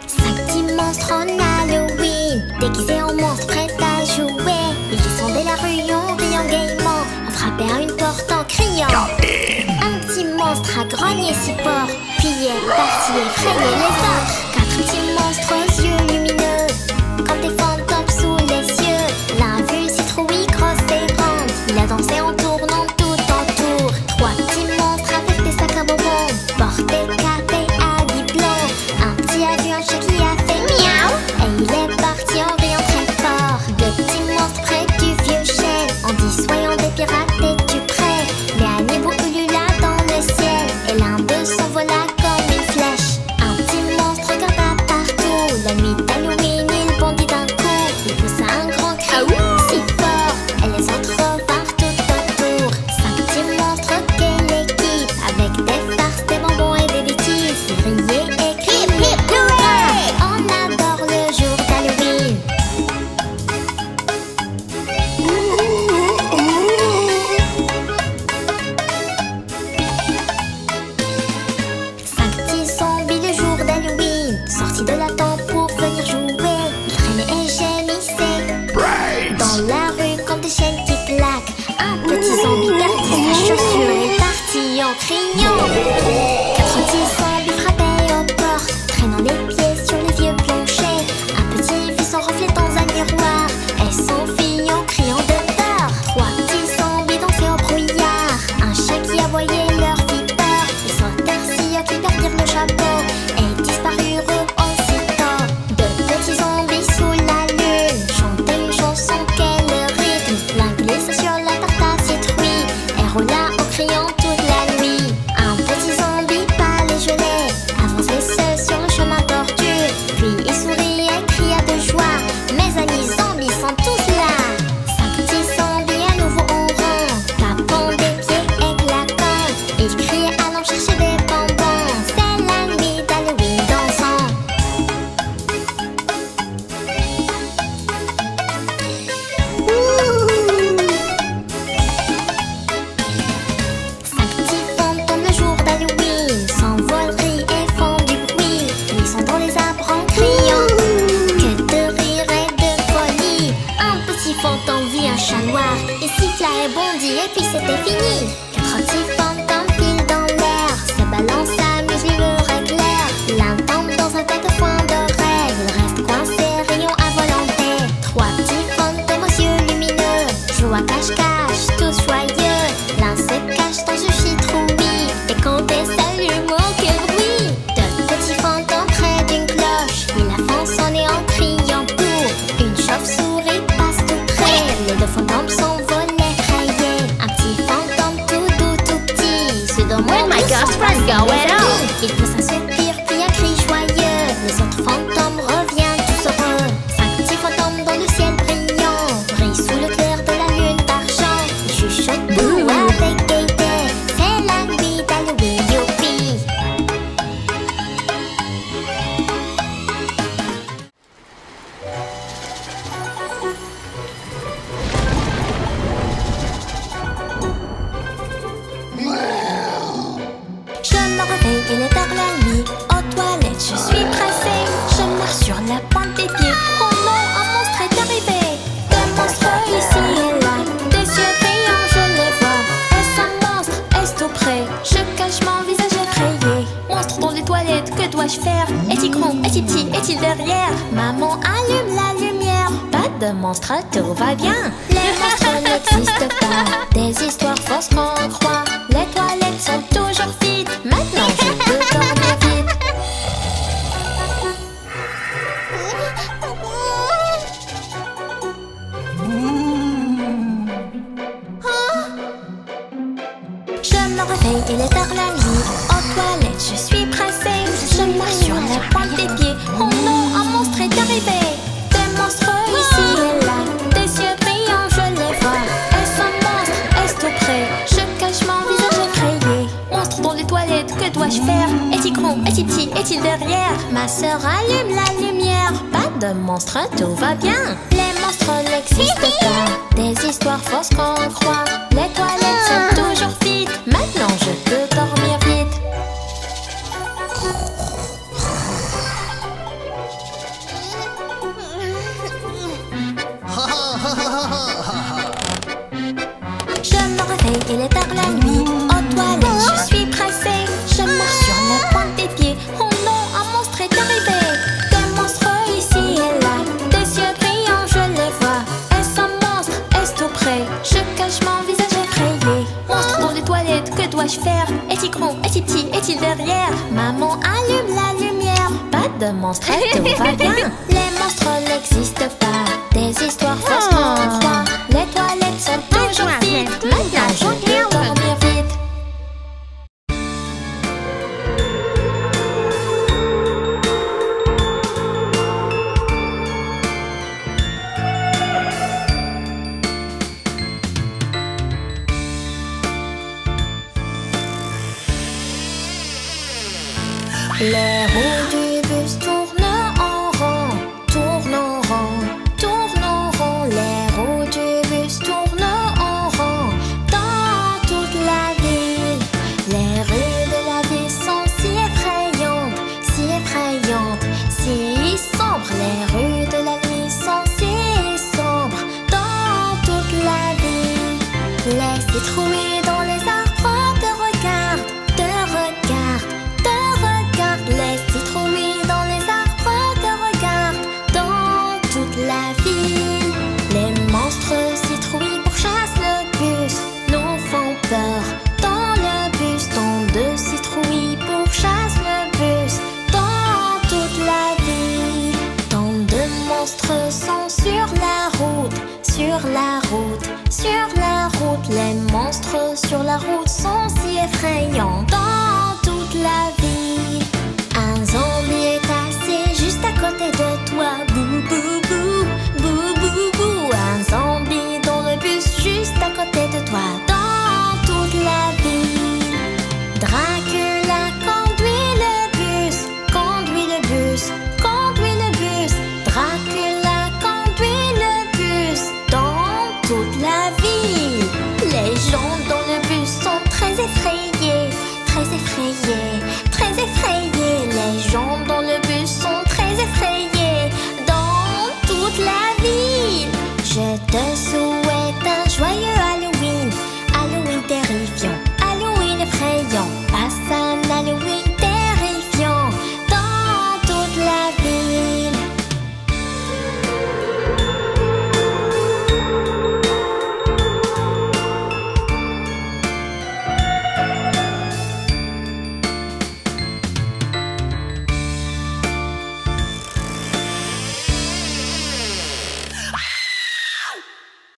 Cinq petits monstres en Halloween, déguisés en monstres prêts à jouer. Ils descendaient la rue en riant gaiement, en frappait à une porte en criant. Un petit monstre à grogner si fort, puis est parti effrayer les autres. Quatre petits monstres aux yeux lumineux, comme des fantômes sous les cieux. L'un vu citrouille grosse et grande, il a dansé en tournant tout autour. Trois petits monstres avec des sacs à bonbons, portés cap et habits blancs. Un petit a vu un chat qui a fait miaou, et il est parti en riant très fort. Deux petits monstres près du vieux chêne, en dissuadant des pirates, es-tu prêt? Les Hannibal ulula dans le ciel, et l'un d'eux s'envola comme une flèche. Un petit monstre regarda partout, la nuit d'Halloween il bondit d'un coup. Il poussa un grand cri si fort, et les autres revinrent tout autour. Cinq petits monstres, quelle équipe, avec des farces, des bonbons et des bêtises. Ils riaient et criaient hurrah, on adore le jour d'Halloween. Cinq petits zombies le jour d'Halloween, sortis de la tente pour venir jouer. Ils traînaient et gémissaient dans la rue comme des chaînes qui claquent. Un petit zombie perdit sa chaussure et partit en criant. Quatre petits zombies frappaient aux portes, traînant les pieds sur les vieux planchers. Un petit vit son reflet dans un miroir et s'enfuit en criant de peur. Trois petits zombies dansaient au brouillard, un chat qui aboyait leur fit peur. Ils sautèrent si haut qu'ils perdirent le chapeau et disparurent aussitôt. Deux petits zombies sous la lune chantaient une chanson, quel rythme. L'un glissa sur la tarte à citrouille et roula en criant toute la nuit. Un petit zombie pâle et gelé avançait seul sur le chemin tortu, puis il sourit et cria de joie, mes amis zombies sont tous là. Cinq petits zombies à nouveau en rond, tapant des pieds et claquant. Ils criaient allant chercher des bonbons, c'est la nuit d'Halloween dansant. Cinq petits fantômes le jour d'Halloween s'envolent, rient et font du bruit. Ils sont dans les arbres en criant, que de rire et de folie. Un petit fantôme vit un chat noir, il siffla et bondit et puis c'était fini. Quatre petits fantômes filent dans l'air, se balancent, s'amusent, l'humour éclair. L'un tombe dans un tas de foin d'oreilles, il reste coincé, riant à volonté. Trois petits fantômes aux yeux lumineux jouent à cache-cache, tous joyeux. L'un se cache dans une citrouille et quand elle s'allume, oh quel bruit. Deux petits fantômes près d'une cloche, ils la font sonner en criant pour. Une chauve-souris passe tout près, les deux fantômes s'envolent effrayés. Un petit fantôme tout doux, tout petit, se demande Oh my où gosh, sont what's passés going les on? amis. Il pousse un soupir puis un cri joyeux, les autres fantômes reviennent tous heureux. Cinq petits fantômes dans le ciel brillant, brillent sous le clair de la lune d'argent. Ils chuchotent tout avec gaieté, c'est la nuit d'Halloween, youpi. Je me réveille, il est tard la nuit. Aux toilettes, je suis pressée. Je marche sur la pointe des pieds. Oh non, un monstre est arrivé. Des monstres ici et là, des yeux brillants, je les vois. Est-ce un monstre? Est-ce tout près? Je cache mon visage effrayé. Monstre dans les toilettes, que dois-je faire? Est-il grand? Est-il petit? Est-il derrière? Maman, allume la lumière. Pas de monstre, tout va bien. Les monstres n'existent pas. Des histoires fausses qu'on croit. Les toilettes sont toujours vides. Maintenant je peux dormir vite. Je me réveille, il est tard la nuit. Aux toilettes, je suis pressée. Je marche sur la pointe des pieds. Oh non, un monstre est arrivé. Des monstres ici et là, des yeux brillants, je les vois. Est-ce un monstre? Est-ce tout près? Je cache mon visage effrayé. Monstre dans les toilettes, que dois-je faire? Est-il grand? Est-il petit? Est-il derrière? Ma sœur allume la lumière. Pas de monstre, tout va bien. Les monstres n'existent pas. Des histoires fausses qu'on croit. Les toilettes sont toujours vides. Maintenant je peux dormir vite. il est tard la nuit. Aux toilettes, je suis pressée. Je marche sur les pointes des pieds. Oh non, un monstre est arrivé. Des monstres ici et là, des yeux brillants, je les vois. Est-ce un monstre? Est-ce tout près? Je cache mon visage effrayé. Monstre dans les toilettes, que dois-je faire? Est-il grand? Est-il petit? Est-il derrière? Maman allume la lumière. Pas de monstre, tout va bien. Les monstres n'existent pas. Des histoires fausses qu'on croit. Les toilettes sont toujours vides. Maintenant je peux dormir vite. Les roues du bus tournent en rond, tournent en rond, tournent en rond. Les roues du bus tournent en rond dans toute la ville. Les rues de la ville sont si effrayantes, si sombres. Les rues de la ville sont si sombres dans toute la ville. Les citrouilles dans les arbres te regardent, te regardent, te regardent. Les citrouilles dans les arbres te regardent dans toute la ville. Les monstres citrouilles pourchassent le bus, nous font peur. Dans le bus, tant de citrouilles pourchassent le bus dans toute la ville. Tant de monstres sont sur la route, sur la route, sur la route. Les monstres sur la route sont si effrayants.